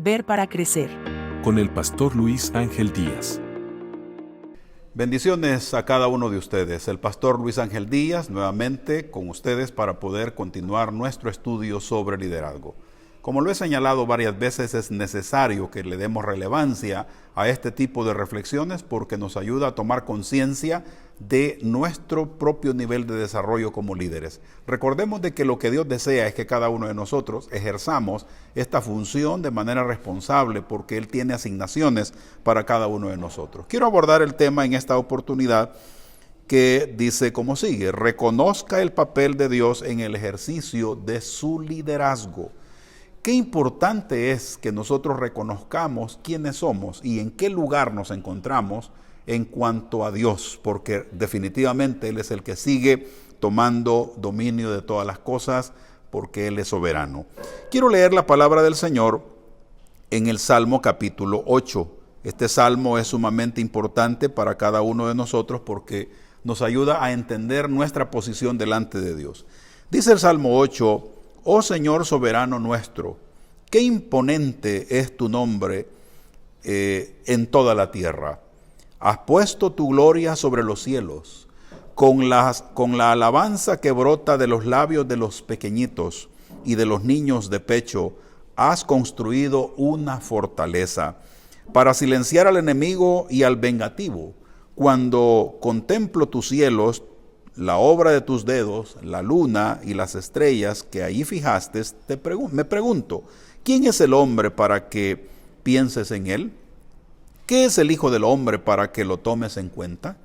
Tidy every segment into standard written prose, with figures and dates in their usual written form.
Ver para crecer. Con el pastor Luis Ángel Díaz. Bendiciones a cada uno de ustedes. El pastor Luis Ángel Díaz nuevamente con ustedes para poder continuar nuestro estudio sobre liderazgo. Como lo he señalado varias veces, es necesario que le demos relevancia a este tipo de reflexiones porque nos ayuda a tomar conciencia de nuestro propio nivel de desarrollo como líderes. Recordemos de que lo que Dios desea es que cada uno de nosotros ejerzamos esta función de manera responsable porque Él tiene asignaciones para cada uno de nosotros. Quiero abordar el tema en esta oportunidad que dice como sigue: reconozca el papel de Dios en el ejercicio de su liderazgo. Qué importante es que nosotros reconozcamos quiénes somos y en qué lugar nos encontramos en cuanto a Dios, porque definitivamente Él es el que sigue tomando dominio de todas las cosas, porque Él es soberano. Quiero leer la palabra del Señor en el Salmo capítulo 8. Este salmo es sumamente importante para cada uno de nosotros porque nos ayuda a entender nuestra posición delante de Dios. Dice el Salmo 8: oh Señor soberano nuestro, qué imponente es tu nombre en toda la tierra. Has puesto tu gloria sobre los cielos, con la alabanza que brota de los labios de los pequeñitos y de los niños de pecho, has construido una fortaleza para silenciar al enemigo y al vengativo. Cuando contemplo tus cielos, la obra de tus dedos, la luna y las estrellas que allí fijaste, me pregunto, ¿quién es el hombre para que pienses en él? ¿Qué es el hijo del hombre para que lo tomes en cuenta?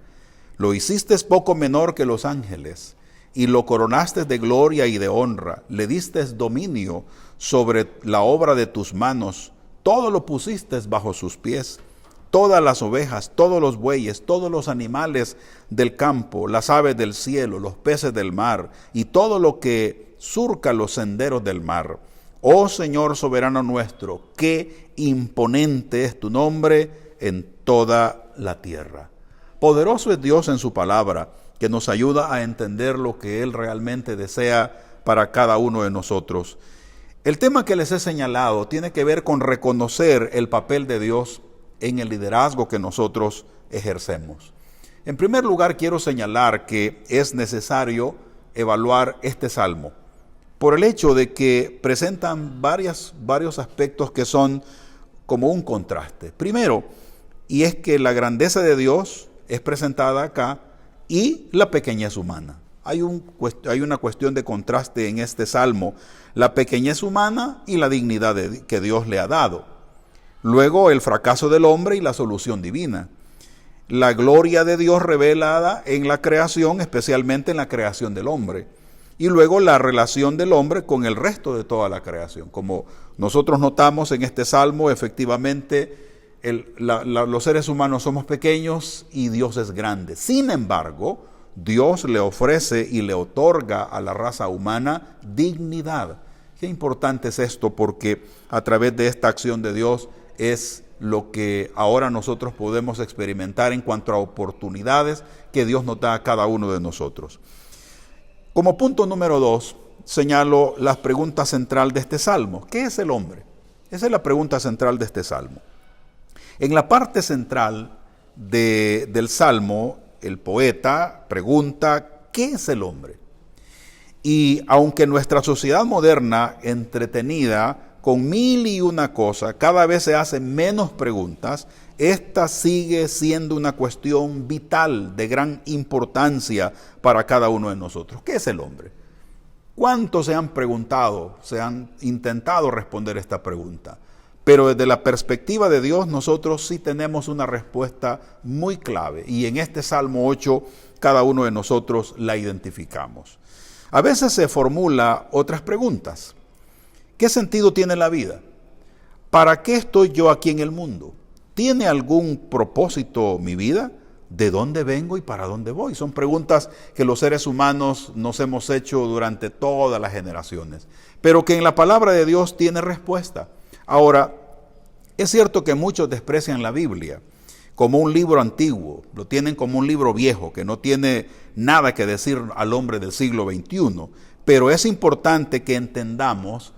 Lo hiciste poco menor que los ángeles, y lo coronaste de gloria y de honra. Le diste dominio sobre la obra de tus manos. Todo lo pusiste bajo sus pies. Todas las ovejas, todos los bueyes, todos los animales del campo, las aves del cielo, los peces del mar y todo lo que surca los senderos del mar. Oh Señor soberano nuestro, qué imponente es tu nombre en toda la tierra. Poderoso es Dios en su palabra, que nos ayuda a entender lo que Él realmente desea para cada uno de nosotros. El tema que les he señalado tiene que ver con reconocer el papel de Dios en el liderazgo que nosotros ejercemos. En primer lugar, quiero señalar que es necesario evaluar este salmo por el hecho de que presentan varios aspectos que son como un contraste. Primero, y es que la grandeza de Dios es presentada acá y la pequeñez humana. Hay una cuestión de contraste en este salmo, la pequeñez humana y la dignidad que Dios le ha dado. Luego el fracaso del hombre y la solución divina. La gloria de Dios revelada en la creación, especialmente en la creación del hombre. Y luego la relación del hombre con el resto de toda la creación. Como nosotros notamos en este salmo, efectivamente los seres humanos somos pequeños y Dios es grande. Sin embargo, Dios le ofrece y le otorga a la raza humana dignidad. Qué importante es esto, porque a través de esta acción de Dios es lo que ahora nosotros podemos experimentar en cuanto a oportunidades que Dios nos da a cada uno de nosotros. Como punto número 2, señalo la pregunta central de este salmo. ¿Qué es el hombre? Esa es la pregunta central de este salmo. En la parte central del salmo, el poeta pregunta, ¿qué es el hombre? Y aunque nuestra sociedad moderna, entretenida con mil y una cosas, cada vez se hace menos preguntas, esta sigue siendo una cuestión vital, de gran importancia para cada uno de nosotros. ¿Qué es el hombre? ¿Cuántos se han preguntado, se han intentado responder esta pregunta? Pero desde la perspectiva de Dios, nosotros sí tenemos una respuesta muy clave. Y en este Salmo 8, cada uno de nosotros la identificamos. A veces se formula otras preguntas. ¿Qué sentido tiene la vida? ¿Para qué estoy yo aquí en el mundo? ¿Tiene algún propósito mi vida? ¿De dónde vengo y para dónde voy? Son preguntas que los seres humanos nos hemos hecho durante todas las generaciones, pero que en la palabra de Dios tiene respuesta. Ahora, es cierto que muchos desprecian la Biblia como un libro antiguo, lo tienen como un libro viejo que no tiene nada que decir al hombre del siglo XXI, pero es importante que entendamos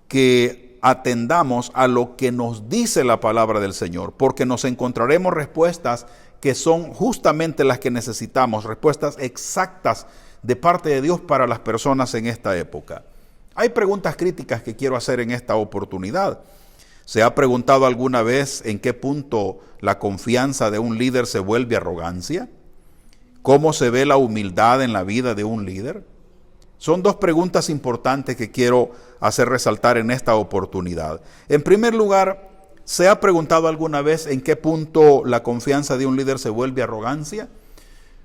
que atendamos a lo que nos dice la palabra del Señor, porque nos encontraremos respuestas que son justamente las que necesitamos, respuestas exactas de parte de Dios para las personas en esta época. Hay preguntas críticas que quiero hacer en esta oportunidad. ¿Se ha preguntado alguna vez en qué punto la confianza de un líder se vuelve arrogancia? ¿Cómo se ve la humildad en la vida de un líder? Son dos preguntas importantes que quiero hacer resaltar en esta oportunidad. En primer lugar, ¿se ha preguntado alguna vez en qué punto la confianza de un líder se vuelve arrogancia?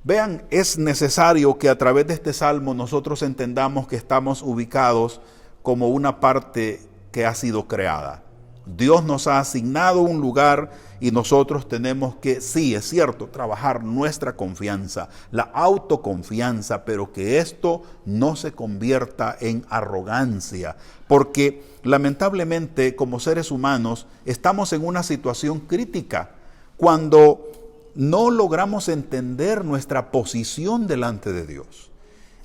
Vean, es necesario que a través de este salmo nosotros entendamos que estamos ubicados como una parte que ha sido creada. Dios nos ha asignado un lugar y nosotros tenemos que, sí, es cierto, trabajar nuestra confianza, la autoconfianza, pero que esto no se convierta en arrogancia, porque lamentablemente como seres humanos estamos en una situación crítica cuando no logramos entender nuestra posición delante de Dios.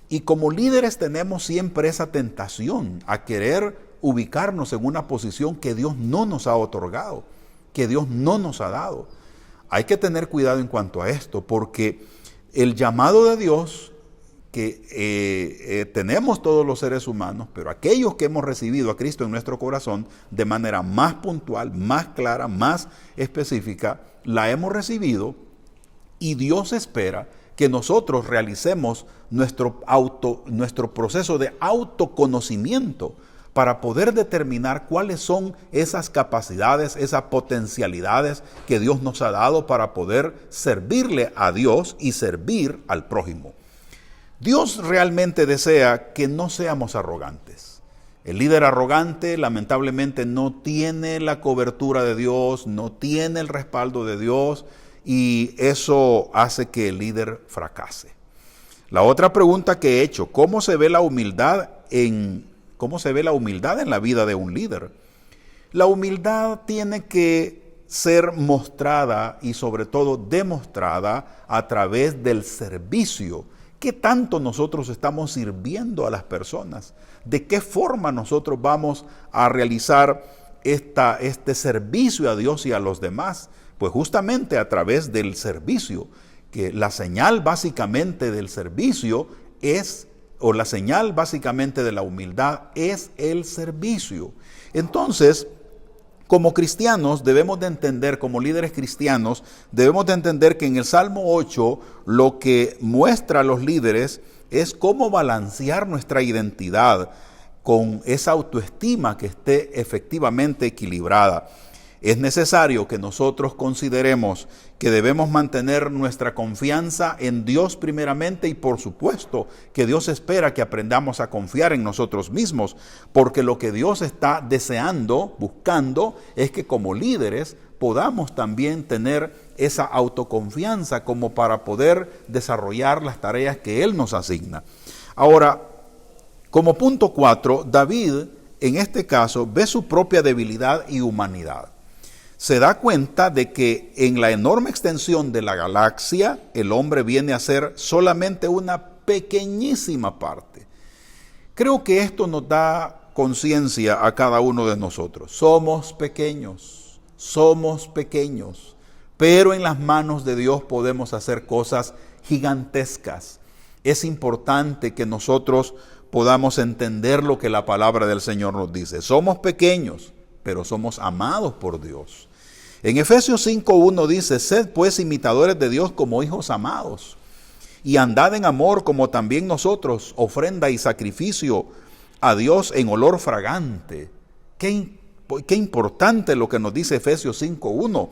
Y como líderes tenemos siempre esa tentación a querer ubicarnos en una posición que Dios no nos ha otorgado, que Dios no nos ha dado. Hay que tener cuidado en cuanto a esto, porque el llamado de Dios que tenemos todos los seres humanos, pero aquellos que hemos recibido a Cristo en nuestro corazón de manera más puntual, más clara, más específica, la hemos recibido y Dios espera que nosotros realicemos nuestro proceso de autoconocimiento para poder determinar cuáles son esas capacidades, esas potencialidades que Dios nos ha dado para poder servirle a Dios y servir al prójimo. Dios realmente desea que no seamos arrogantes. El líder arrogante lamentablemente no tiene la cobertura de Dios, no tiene el respaldo de Dios y eso hace que el líder fracase. La otra pregunta que he hecho, ¿cómo se ve la humildad en la vida de un líder? La humildad tiene que ser mostrada y sobre todo demostrada a través del servicio. ¿Qué tanto nosotros estamos sirviendo a las personas? ¿De qué forma nosotros vamos a realizar este servicio a Dios y a los demás? Pues justamente a través del servicio, que la señal básicamente del servicio la señal básicamente de la humildad es el servicio. Entonces, como cristianos debemos de entender, como líderes cristianos, debemos de entender que en el Salmo 8 lo que muestra a los líderes es cómo balancear nuestra identidad con esa autoestima que esté efectivamente equilibrada. Es necesario que nosotros consideremos que debemos mantener nuestra confianza en Dios primeramente y por supuesto que Dios espera que aprendamos a confiar en nosotros mismos, porque lo que Dios está deseando, buscando, es que como líderes podamos también tener esa autoconfianza como para poder desarrollar las tareas que Él nos asigna. Ahora, como punto 4, David en este caso ve su propia debilidad y humanidad. Se da cuenta de que en la enorme extensión de la galaxia, el hombre viene a ser solamente una pequeñísima parte. Creo que esto nos da conciencia a cada uno de nosotros. Somos pequeños, pero en las manos de Dios podemos hacer cosas gigantescas. Es importante que nosotros podamos entender lo que la palabra del Señor nos dice. Somos pequeños, pero somos amados por Dios. En Efesios 5:1 dice, sed pues imitadores de Dios como hijos amados, y andad en amor como también nosotros, ofrenda y sacrificio a Dios en olor fragante. Qué importante lo que nos dice Efesios 5:1,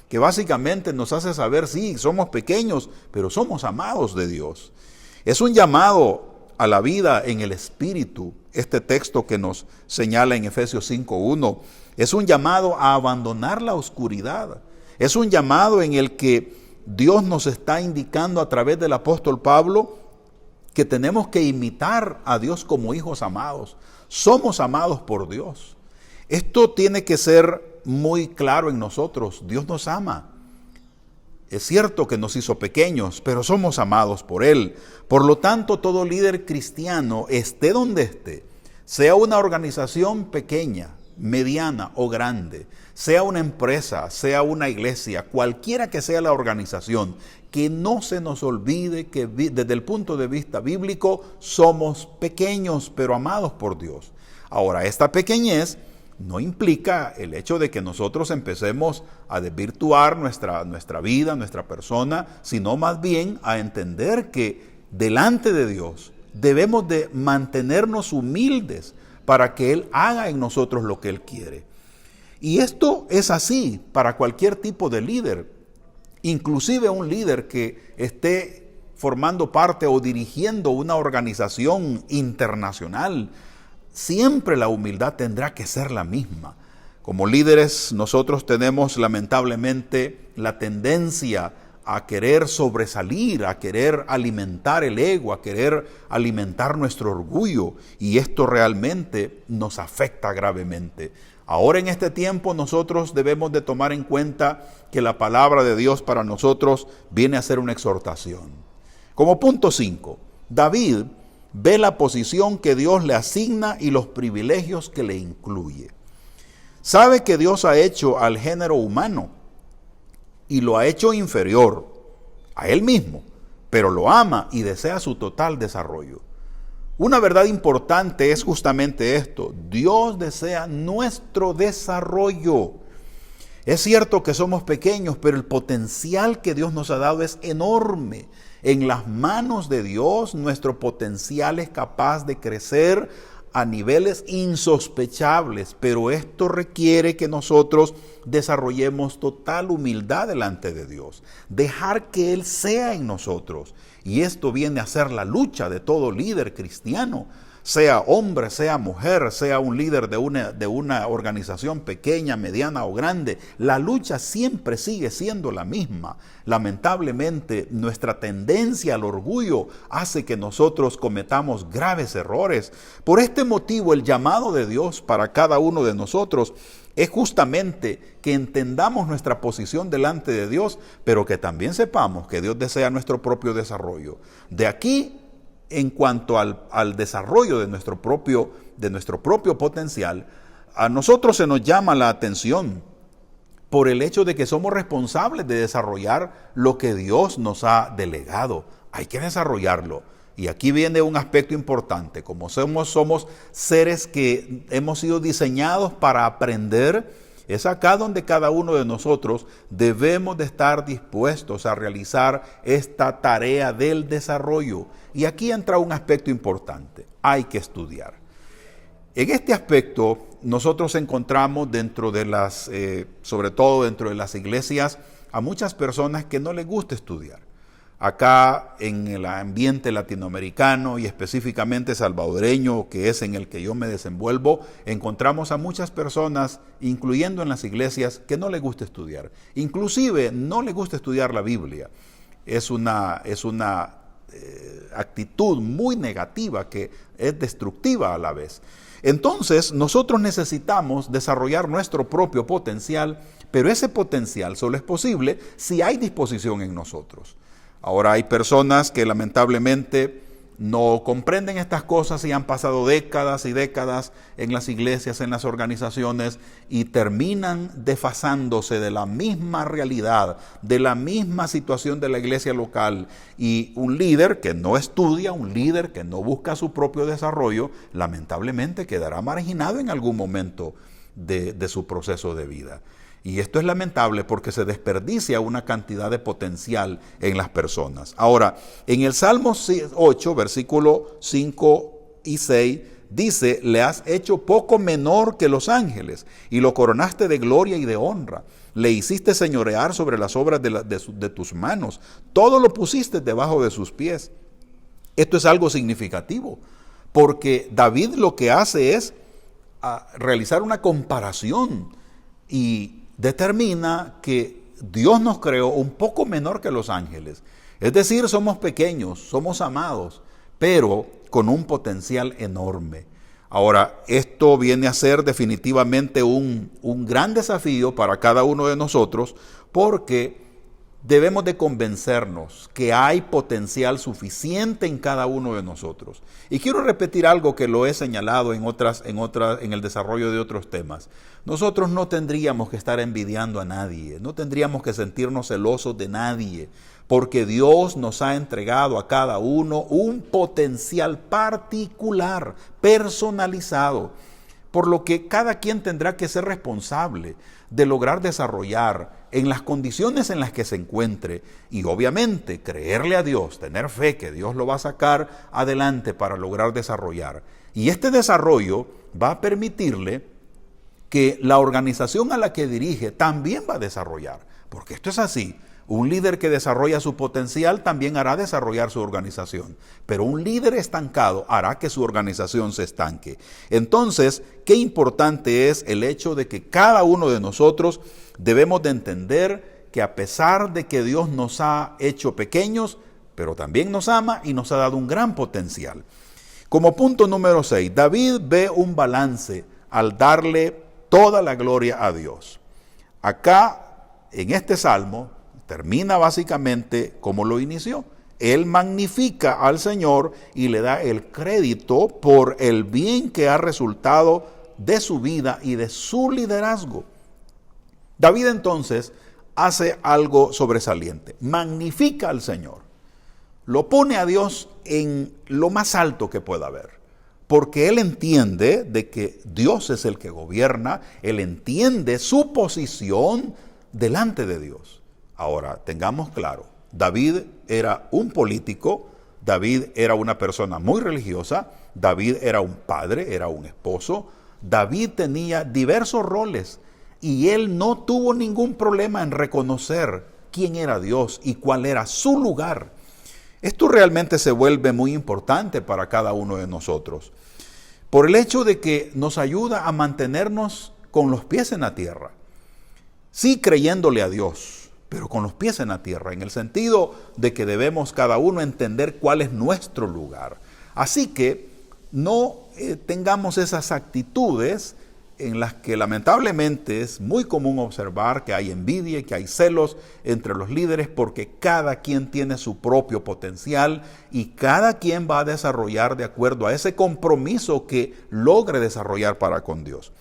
que básicamente nos hace saber, sí, somos pequeños, pero somos amados de Dios. Es un llamado a la vida en el Espíritu, este texto que nos señala en Efesios 5:1. Es un llamado a abandonar la oscuridad. Es un llamado en el que Dios nos está indicando a través del apóstol Pablo que tenemos que imitar a Dios como hijos amados. Somos amados por Dios. Esto tiene que ser muy claro en nosotros. Dios nos ama. Es cierto que nos hizo pequeños, pero somos amados por Él. Por lo tanto, todo líder cristiano, esté donde esté, sea una organización pequeña, mediana o grande, sea una empresa, sea una iglesia, cualquiera que sea la organización, que no se nos olvide que desde el punto de vista bíblico somos pequeños pero amados por Dios. Ahora, esta pequeñez no implica el hecho de que nosotros empecemos a desvirtuar nuestra vida, nuestra persona, sino más bien a entender que delante de Dios debemos de mantenernos humildes para que Él haga en nosotros lo que Él quiere. Y esto es así para cualquier tipo de líder, inclusive un líder que esté formando parte o dirigiendo una organización internacional. Siempre la humildad tendrá que ser la misma. Como líderes, nosotros tenemos lamentablemente la tendencia a querer sobresalir, a querer alimentar el ego, a querer alimentar nuestro orgullo, y esto realmente nos afecta gravemente. Ahora en este tiempo nosotros debemos de tomar en cuenta que la palabra de Dios para nosotros viene a ser una exhortación. Como punto 5, David ve la posición que Dios le asigna y los privilegios que le incluye. Sabe que Dios ha hecho al género humano y lo ha hecho inferior a él mismo, pero lo ama y desea su total desarrollo. Una verdad importante es justamente esto: Dios desea nuestro desarrollo. Es cierto que somos pequeños, pero el potencial que Dios nos ha dado es enorme. En las manos de Dios, nuestro potencial es capaz de crecer a niveles insospechables, pero esto requiere que nosotros desarrollemos total humildad delante de Dios, dejar que Él sea en nosotros. Y esto viene a ser la lucha de todo líder cristiano, sea hombre, sea mujer, sea un líder de una organización pequeña, mediana o grande. La lucha siempre sigue siendo la misma. Lamentablemente, nuestra tendencia al orgullo hace que nosotros cometamos graves errores. Por este motivo, el llamado de Dios para cada uno de nosotros es justamente que entendamos nuestra posición delante de Dios, pero que también sepamos que Dios desea nuestro propio desarrollo. De aquí, en cuanto al desarrollo de nuestro propio potencial, a nosotros se nos llama la atención por el hecho de que somos responsables de desarrollar lo que Dios nos ha delegado. Hay que desarrollarlo. Y aquí viene un aspecto importante. Como somos seres que hemos sido diseñados para aprender, es acá donde cada uno de nosotros debemos de estar dispuestos a realizar esta tarea del desarrollo. Y aquí entra un aspecto importante: hay que estudiar. En este aspecto nosotros encontramos sobre todo dentro de las iglesias, a muchas personas que no les gusta estudiar. Acá en el ambiente latinoamericano y específicamente salvadoreño, que es en el que yo me desenvuelvo, encontramos a muchas personas, incluyendo en las iglesias, que no les gusta estudiar. Inclusive no les gusta estudiar la Biblia. Es una actitud muy negativa que es destructiva a la vez. Entonces, nosotros necesitamos desarrollar nuestro propio potencial, pero ese potencial solo es posible si hay disposición en nosotros. Ahora hay personas que lamentablemente no comprenden estas cosas y han pasado décadas y décadas en las iglesias, en las organizaciones, y terminan desfasándose de la misma realidad, de la misma situación de la iglesia local. Y un líder que no estudia, un líder que no busca su propio desarrollo, lamentablemente quedará marginado en algún momento de su proceso de vida. Y esto es lamentable porque se desperdicia una cantidad de potencial en las personas. Ahora, en el Salmo 8, versículo 5 y 6, dice: le has hecho poco menor que los ángeles y lo coronaste de gloria y de honra. Le hiciste señorear sobre las obras de tus manos. Todo lo pusiste debajo de sus pies. Esto es algo significativo, porque David lo que hace es realizar una comparación y determina que Dios nos creó un poco menor que los ángeles. Es decir, somos pequeños, somos amados, pero con un potencial enorme. Ahora, esto viene a ser definitivamente un gran desafío para cada uno de nosotros, porque debemos de convencernos que hay potencial suficiente en cada uno de nosotros. Y quiero repetir algo que lo he señalado en el desarrollo de otros temas. Nosotros no tendríamos que estar envidiando a nadie, no tendríamos que sentirnos celosos de nadie, porque Dios nos ha entregado a cada uno un potencial particular, personalizado, por lo que cada quien tendrá que ser responsable de lograr desarrollar en las condiciones en las que se encuentre y obviamente creerle a Dios, tener fe que Dios lo va a sacar adelante para lograr desarrollar. Y este desarrollo va a permitirle que la organización a la que dirige también va a desarrollar, porque esto es así. Un líder que desarrolla su potencial también hará desarrollar su organización, pero un líder estancado hará que su organización se estanque. Entonces, qué importante es el hecho de que cada uno de nosotros debemos de entender que a pesar de que Dios nos ha hecho pequeños, pero también nos ama y nos ha dado un gran potencial. Como punto número 6, David ve un balance al darle toda la gloria a Dios. Acá, en este salmo, termina básicamente como lo inició. Él magnifica al Señor y le da el crédito por el bien que ha resultado de su vida y de su liderazgo. David entonces hace algo sobresaliente. Magnifica al Señor. Lo pone a Dios en lo más alto que pueda haber. Porque él entiende de que Dios es el que gobierna. Él entiende su posición delante de Dios. Ahora, tengamos claro, David era un político, David era una persona muy religiosa, David era un padre, era un esposo, David tenía diversos roles y él no tuvo ningún problema en reconocer quién era Dios y cuál era su lugar. Esto realmente se vuelve muy importante para cada uno de nosotros, por el hecho de que nos ayuda a mantenernos con los pies en la tierra, sí creyéndole a Dios, pero con los pies en la tierra, en el sentido de que debemos cada uno entender cuál es nuestro lugar. Así que no tengamos esas actitudes en las que lamentablemente es muy común observar que hay envidia y que hay celos entre los líderes, porque cada quien tiene su propio potencial y cada quien va a desarrollar de acuerdo a ese compromiso que logre desarrollar para con Dios.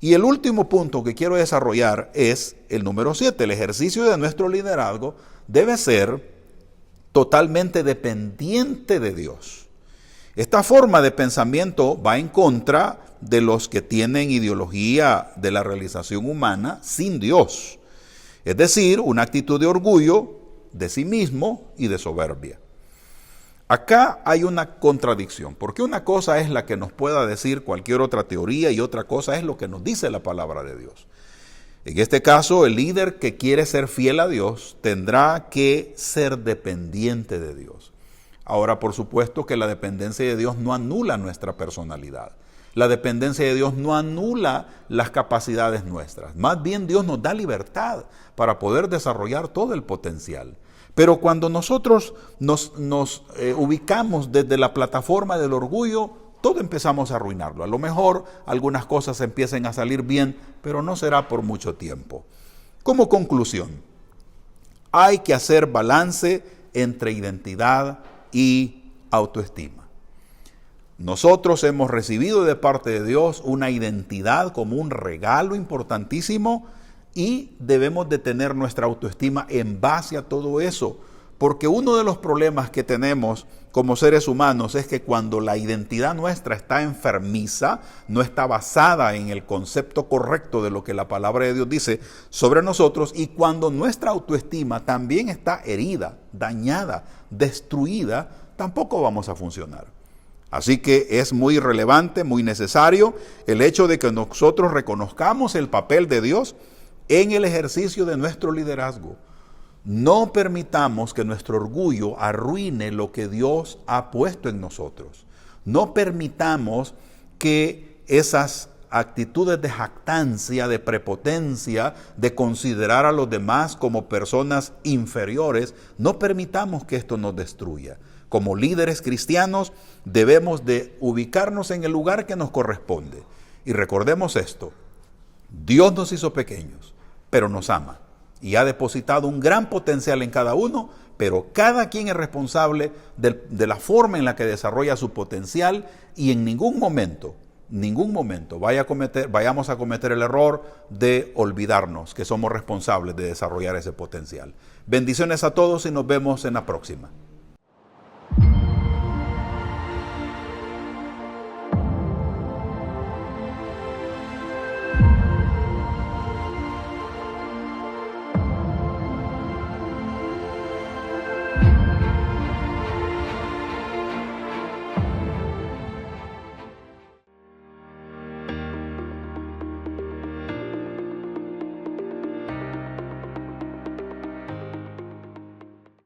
Y el último punto que quiero desarrollar es el número 7. El ejercicio de nuestro liderazgo debe ser totalmente dependiente de Dios. Esta forma de pensamiento va en contra de los que tienen ideología de la realización humana sin Dios. Es decir, una actitud de orgullo de sí mismo y de soberbia. Acá hay una contradicción, porque una cosa es la que nos pueda decir cualquier otra teoría y otra cosa es lo que nos dice la palabra de Dios. En este caso, el líder que quiere ser fiel a Dios tendrá que ser dependiente de Dios. Ahora, por supuesto que la dependencia de Dios no anula nuestra personalidad. La dependencia de Dios no anula las capacidades nuestras. Más bien Dios nos da libertad para poder desarrollar todo el potencial. Pero cuando nosotros nos ubicamos desde la plataforma del orgullo, todo empezamos a arruinarlo. A lo mejor algunas cosas empiecen a salir bien, pero no será por mucho tiempo. Como conclusión, hay que hacer balance entre identidad y autoestima. Nosotros hemos recibido de parte de Dios una identidad como un regalo importantísimo y debemos de tener nuestra autoestima en base a todo eso, porque uno de los problemas que tenemos como seres humanos es que cuando la identidad nuestra está enfermiza, no está basada en el concepto correcto de lo que la palabra de Dios dice sobre nosotros, y cuando nuestra autoestima también está herida, dañada, destruida, tampoco vamos a funcionar. Así que es muy relevante, muy necesario el hecho de que nosotros reconozcamos el papel de Dios en el ejercicio de nuestro liderazgo. No permitamos que nuestro orgullo arruine lo que Dios ha puesto en nosotros. No permitamos que esas actitudes de jactancia, de prepotencia, de considerar a los demás como personas inferiores, no permitamos que esto nos destruya. Como líderes cristianos debemos de ubicarnos en el lugar que nos corresponde. Y recordemos esto, Dios nos hizo pequeños, pero nos ama. y ha depositado un gran potencial en cada uno, pero cada quien es responsable de la forma en la que desarrolla su potencial, y en ningún momento vayamos a cometer el error de olvidarnos que somos responsables de desarrollar ese potencial. Bendiciones a todos y nos vemos en la próxima.